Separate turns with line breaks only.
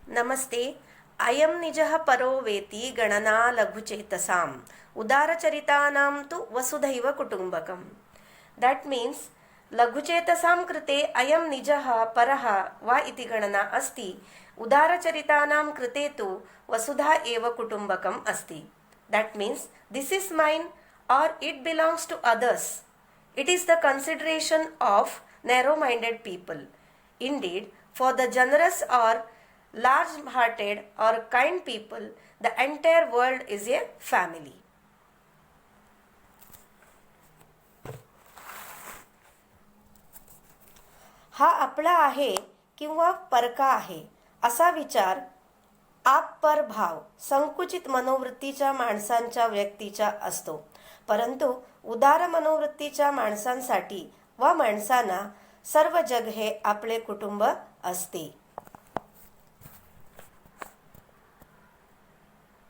नमस्ते. अयं निजः परो वेति गणना लघुचेतसाम् उदारचरितानां तु वसुधैव कुटुम्बकम्. That means लघुचेतसां कृते अयं निजः परः वा इति गणना अस्ति. उदारचरितानां कृते तु वसुधा एव कुटुम्बकम् अस्ति. That means this is mine or it belongs to others. It is the consideration of narrow-minded people. Indeed, for the generous or large-hearted or kind people, the entire world is a family. हा आपला आहे किंवा परका आहे असा विचार आप-पर भाव संकुचित मनोवृत्तीच्या माणसांच्या व्यक्तीच्या असतो. परंतु उदार मनोवृत्तीच्या माणसांसाठी व माणसांना सर्व जग हे आपले कुटुंब असते.